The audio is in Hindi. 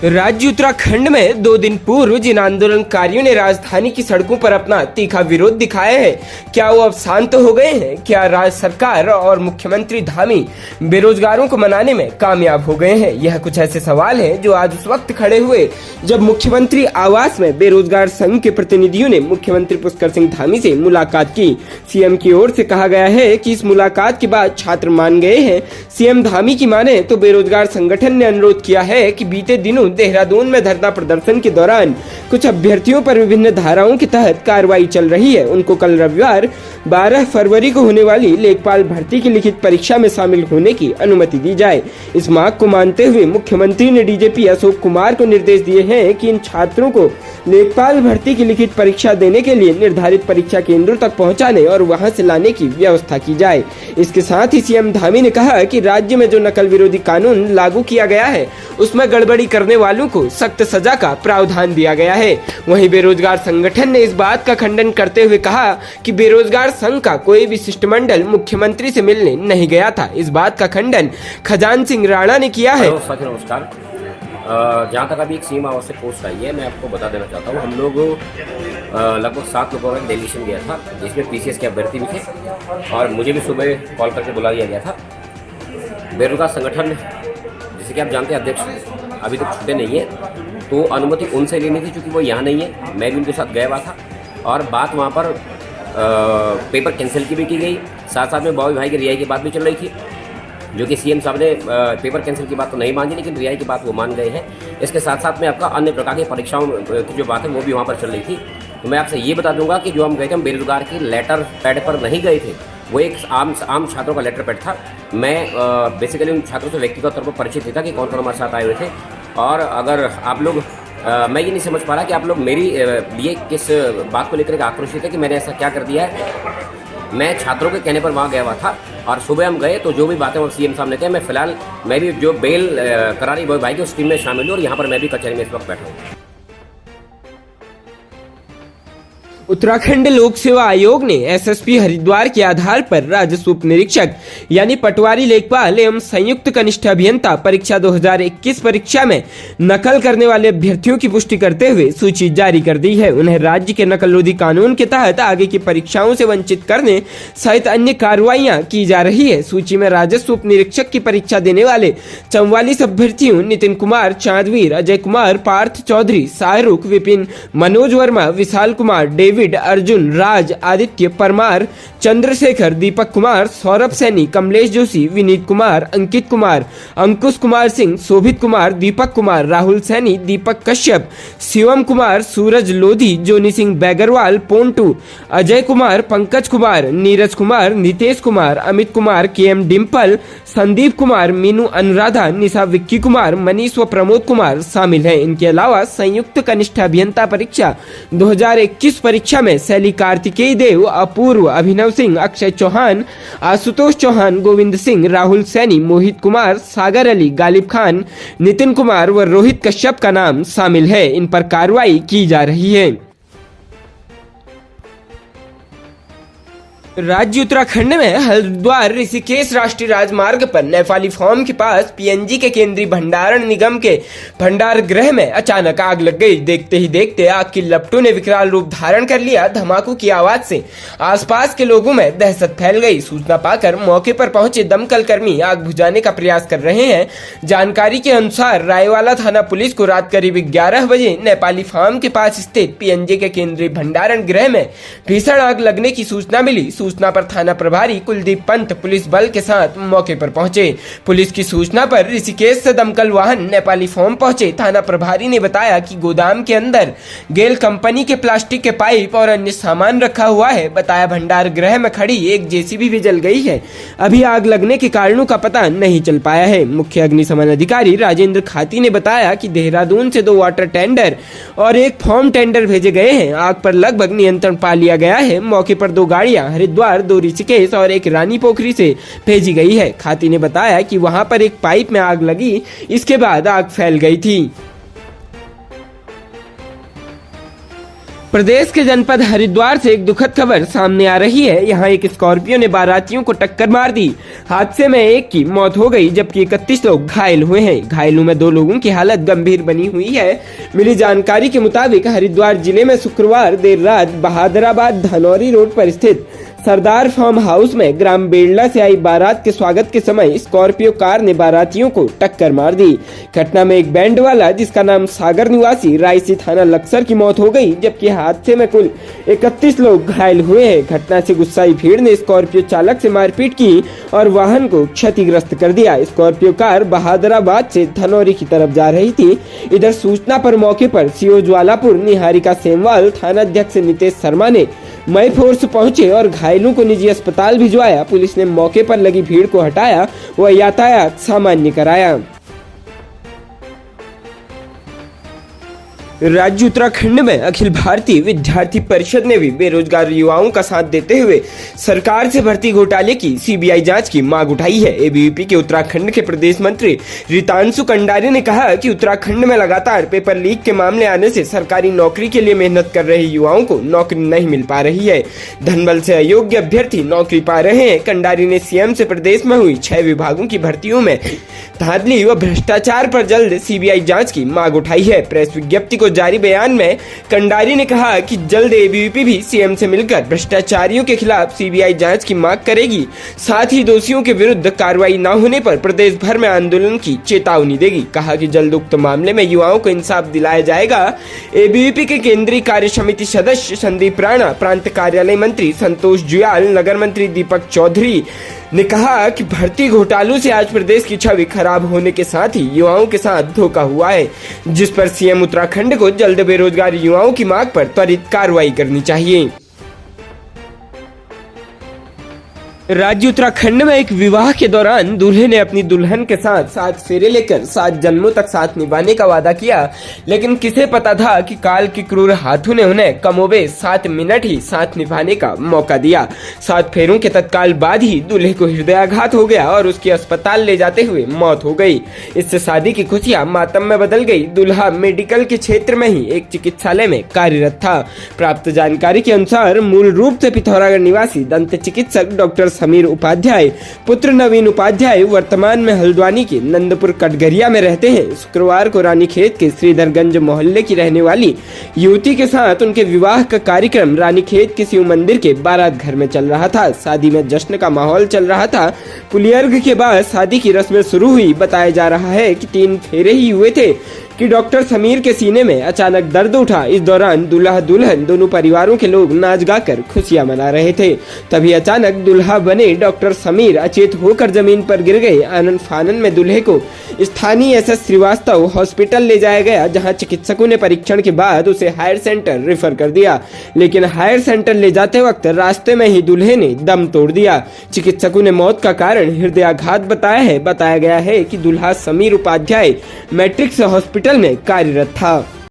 राज्य उत्तराखंड में 2 दिन पूर्व जिन आंदोलनकारियों ने राजधानी की सड़कों पर अपना तीखा विरोध दिखाया है, क्या वो अब शांत हो गए हैं? क्या राज्य सरकार और मुख्यमंत्री धामी बेरोजगारों को मनाने में कामयाब हो गए हैं? यह कुछ ऐसे सवाल हैं जो आज उस वक्त खड़े हुए जब मुख्यमंत्री आवास में बेरोजगार संघ के प्रतिनिधियों ने मुख्यमंत्री पुष्कर सिंह धामी से मुलाकात की। सीएम की ओर से कहा गया है कि इस मुलाकात के बाद छात्र मान गए हैं। सीएम धामी की माने तो बेरोजगार संगठन ने अनुरोध किया है कि बीते दिनों देहरादून में धरना प्रदर्शन के दौरान कुछ अभ्यर्थियों पर विभिन्न धाराओं के तहत कार्रवाई चल रही है। उनको कल रविवार 12 फरवरी को होने वाली लेखपाल भर्ती की लिखित परीक्षा में शामिल होने की अनुमति दी जाए। इस मांग को मानते हुए मुख्यमंत्री ने डीजीपी अशोक कुमार को निर्देश दिए हैं कि इन छात्रों को लेखपाल भर्ती की लिखित परीक्षा देने के लिए निर्धारित परीक्षा केंद्रों तक पहुंचाने और वहां से लाने की व्यवस्था की जाए। इसके साथ ही सीएम धामी ने कहा कि राज्य में जो नकल विरोधी कानून लागू किया गया है उसमें गड़बड़ी करने वालों को सख्त सजा का प्रावधान दिया गया है। वहीं बेरोजगार संगठन ने इस बात का खंडन करते हुए कहा कि बेरोजगार संघ का कोई भी शिष्टमंडल मुख्यमंत्री से मिलने नहीं गया था। इस बात का खंडन खजान सिंह राणा ने किया है। नमस्कार। जहाँ तक अभी एक सीमा आवश्यक पोस्ट आई है, मैं आपको बता देना चाहता हूँ। हम लोग लगभग 7 लोगों का डेलीगेशन गया था, जिसमें पीसीएस के अभ्यर्थी भी थे और मुझे भी सुबह कॉल करके बुला दिया गया था। बेरोजगार संगठन जैसे कि आप जानते हैं अध्यक्ष अभी तक छूटे नहीं है, तो अनुमति उनसे लेनी थी क्योंकि वो यहाँ नहीं है। मैं भी उनके साथ गया हुआ था और बात वहाँ पर पेपर कैंसिल की भी की गई। साथ साथ में बॉबी भाई की रिहाई की बात भी चल रही थी, जो कि सीएम साहब ने पेपर कैंसिल की बात तो नहीं मानी, लेकिन रिहाई की बात वो मान गए हैं। इसके साथ साथ में आपका अन्य प्रकार की परीक्षाओं की जो बात है वो भी वहाँ पर चल रही थी। तो मैं आपसे ये बता दूंगा कि जो हम गए थे, हम बेरोजगार की लेटर पैड पर नहीं गए थे, वो एक आम छात्रों का लेटर पैड था। मैं बेसिकली उन छात्रों से व्यक्तिगत तौर पर परिचित था कि कौन कौन हमारे साथ आए हुए थे। और अगर आप लोग मैं ये नहीं समझ पा रहा कि आप लोग मेरी लिए किस बात को लेकर आक्रोशित है कि मैंने ऐसा क्या कर दिया है। मैं छात्रों के कहने पर वहाँ गया हुआ था और सुबह हम गए तो जो भी बातें वो सीएम साहब ने कहा, मैं फिलहाल मैं भी जो बेल करारी बॉय भाई की उस टीम में शामिल हूँ और यहाँ पर मैं भी कचहरी में इस वक्त बैठा हूँ। उत्तराखंड लोक सेवा आयोग ने एसएसपी हरिद्वार के आधार पर राजस्व उप निरीक्षक यानी पटवारी लेखपाल एवं संयुक्त कनिष्ठ अभियंता परीक्षा 2021 परीक्षा में नकल करने वाले अभ्यर्थियों की पुष्टि करते हुए सूची जारी कर दी है। उन्हें राज्य के नकल रोधी कानून के तहत आगे की परीक्षाओं से वंचित करने सहित अन्य कार्रवाइयां की जा रही है। सूची में राजस्व उप निरीक्षक की परीक्षा देने वाले 44 अभ्यर्थियों नितिन कुमार, चांदवीर, अजय कुमार, पार्थ चौधरी, शाहरुख, विपिन, मनोज वर्मा, विशाल कुमार, डेविड, अर्जुन, राज, आदित्य, परमार, चंद्रशेखर, दीपक कुमार, सौरभ सैनी, कमलेश जोशी, विनीत कुमार, अंकित कुमार, अंकुश कुमार सिंह, शोभित कुमार, दीपक कुमार, राहुल सैनी, दीपक कश्यप, शिवम कुमार, सूरज लोधी, जोनी सिंह बैगरवाल, पोंटू, अजय कुमार, पंकज कुमार, नीरज कुमार, नितेश कुमार, अमित कुमार, केएम डिम्पल, संदीप कुमार, मीनू अनुराधा, निशा विक्की कुमार, मनीष व प्रमोद कुमार शामिल हैं। इनके अलावा संयुक्त कनिष्ठ अभियंता परीक्षा 2021 परीक्षा में शैली कार्तिकेय देव, अपूर्व, अभिनव सिंह, अक्षय चौहान, आशुतोष चौहान, गोविंद सिंह, राहुल सैनी, मोहित कुमार, सागर अली, गालिब खान, नितिन कुमार व रोहित कश्यप का नाम शामिल है। इन पर कार्रवाई की जा रही है। राज्य उत्तराखंड में हरिद्वार ऋषिकेश राष्ट्रीय राजमार्ग पर नेपाली फॉर्म के पास पीएनजी के केंद्रीय भंडारण निगम के भंडार गृह में अचानक आग लग गई। देखते ही देखते आग की लपटों ने विकराल रूप धारण कर लिया। धमाकों की आवाज से आसपास के लोगों में दहशत फैल गई। सूचना पाकर मौके पर पहुंचे दमकल कर्मी आग बुझाने का प्रयास कर रहे हैं। जानकारी के अनुसार रायवाला थाना पुलिस को रात करीब 11 बजे नेपाली फार्म के पास स्थित पीएनजी के केंद्रीय भंडारण गृह में भीषण आग लगने की सूचना मिली। सूचना पर थाना प्रभारी कुलदीप पंत पुलिस बल के साथ मौके पर पहुंचे। पुलिस की सूचना पर ऋषिकेश से दमकल वाहन नेपाली फॉर्म पहुंचे। थाना प्रभारी ने बताया कि गोदाम के अंदर गेल कंपनी के प्लास्टिक के पाइप और अन्य सामान रखा हुआ है। बताया भंडार गृह में खड़ी एक जेसीबी भी जल गई है। अभी आग लगने के कारणों का पता नहीं चल पाया है। मुख्य अग्निशमन अधिकारी राजेंद्र खाती ने बताया कि देहरादून से 2 वाटर टेंडर और 1 फॉर्म टेंडर भेजे गए हैं। आग पर लगभग नियंत्रण पा लिया गया है। मौके पर 2 गाड़ियां हरिद्वार, 2 ऋषिकेश और 1 रानी पोखरी से भेजी गई है। खाती ने बताया कि वहां पर एक पाइप में आग लगी, इसके बाद आग फैल गई थी। प्रदेश के जनपद हरिद्वार से एक दुखद खबर सामने आ रही है। यहाँ एक स्कॉर्पियो ने बारातियों को टक्कर मार दी। हादसे में एक की मौत हो गई जबकि 31 लोग घायल हुए हैं। घायलों में 2 लोगों की हालत गंभीर बनी हुई है। मिली जानकारी के मुताबिक हरिद्वार जिले में शुक्रवार देर रात बहादुराबाद धनौरी रोड पर स्थित सरदार फार्म हाउस में ग्राम बेड़ला से आई बारात के स्वागत के समय स्कॉर्पियो कार ने बारातियों को टक्कर मार दी। घटना में एक बैंड वाला जिसका नाम सागर निवासी रायसी थाना लक्सर की मौत हो गई जबकि हादसे में कुल 31 लोग घायल हुए हैं। घटना से गुस्साई भीड़ ने स्कॉर्पियो चालक से मारपीट की और वाहन को क्षतिग्रस्त कर दिया। स्कॉर्पियो कार बहादुराबाद से धनौरी की तरफ जा रही थी। इधर सूचना पर मौके पर सीओ ज्वालापुर निहारिका सेमवाल, थाना अध्यक्ष नितेश शर्मा ने मई फोर्स पहुंचे और घायलों को निजी अस्पताल भिजवाया। पुलिस ने मौके पर लगी भीड़ को हटाया व यातायात सामान्य कराया। राज्य उत्तराखंड में अखिल भारतीय विद्यार्थी परिषद ने भी बेरोजगार युवाओं का साथ देते हुए सरकार से भर्ती घोटाले की सीबीआई जांच की मांग उठाई है। एबीवीपी के उत्तराखंड के प्रदेश मंत्री रितांशु कंडारी ने कहा कि उत्तराखंड में लगातार पेपर लीक के मामले आने से सरकारी नौकरी के लिए मेहनत कर रहे युवाओं को नौकरी नहीं मिल पा रही है। धनबल से अयोग्य अभ्यर्थी नौकरी पा रहे हैं। कंडारी ने सीएम से प्रदेश में हुई 6 विभागों की भर्तियों में धांधली व भ्रष्टाचार पर जल्द सीबीआई जांच की मांग उठाई है। प्रेस विज्ञप्ति को जारी बयान में कंडारी ने कहा कि जल्द एबीवीपी भी सीएम से मिलकर भ्रष्टाचारियों के खिलाफ सीबीआई जांच की मांग करेगी। साथ ही दोषियों के विरुद्ध कार्रवाई न होने पर प्रदेश भर में आंदोलन की चेतावनी देगी। कहा कि जल्द उक्त मामले में युवाओं को इंसाफ दिलाया जाएगा। एबीवीपी के केंद्रीय कार्य समिति सदस्य संदीप राणा, प्रांत कार्यालय मंत्री संतोष जुयाल, नगर मंत्री दीपक चौधरी ने कहा कि भर्ती घोटालों से आज प्रदेश की छवि खराब होने के साथ ही युवाओं के साथ धोखा हुआ है, जिस पर सीएम उत्तराखंड को जल्द बेरोजगार युवाओं की मांग पर त्वरित कार्रवाई करनी चाहिए। राज्य उत्तराखंड में एक विवाह के दौरान दूल्हे ने अपनी दुल्हन के साथ 7 फेरे लेकर 7 जन्मों तक साथ निभाने का वादा किया, लेकिन किसे पता था कि काल के क्रूर हाथों ने उन्हें कमोबेश 7 मिनट ही साथ निभाने का मौका दिया। 7 फेरों के तत्काल बाद ही दूल्हे को हृदयाघात हो गया और उसकी अस्पताल ले जाते हुए मौत हो गई। इससे शादी की खुशियां मातम में बदल गई। दूल्हा मेडिकल के क्षेत्र में ही एक चिकित्सालय में कार्यरत था। प्राप्त जानकारी के अनुसार मूल रूप से पिथौरागढ़ निवासी दंत चिकित्सक डॉक्टर समीर उपाध्याय पुत्र नवीन उपाध्याय वर्तमान में हल्द्वानी के नंदपुर कटघरिया में रहते हैं। शुक्रवार को रानीखेत के श्रीधरगंज मोहल्ले की रहने वाली युवती के साथ उनके विवाह का कार्यक्रम रानीखेत के शिव मंदिर के बारात घर में चल रहा था। शादी में जश्न का माहौल चल रहा था। पुलियर्घ के बाद शादी की रस्में शुरू हुई। बताया जा रहा है कि 3 फेरे ही हुए थे कि डॉक्टर समीर के सीने में अचानक दर्द उठा। इस दौरान दूल्हा दुल्हन दोनों परिवारों के लोग नाच गाकर खुशियां मना रहे थे। तभी अचानक दूल्हा बने डॉक्टर समीर अचेत होकर जमीन पर गिर गए। आनंद फानन में दूल्हे को स्थानीय एसएस श्रीवास्तव हॉस्पिटल ले जाया गया, जहां चिकित्सकों ने परीक्षण के बाद उसे हायर सेंटर रेफर कर दिया, लेकिन हायर सेंटर ले जाते वक्त रास्ते में ही दूल्हे ने दम तोड़ दिया। चिकित्सकों ने मौत का कारण हृदयाघात बताया है। बताया गया है कि दूल्हा समीर उपाध्याय मैट्रिक्स हॉस्पिटल में कार्यरत था।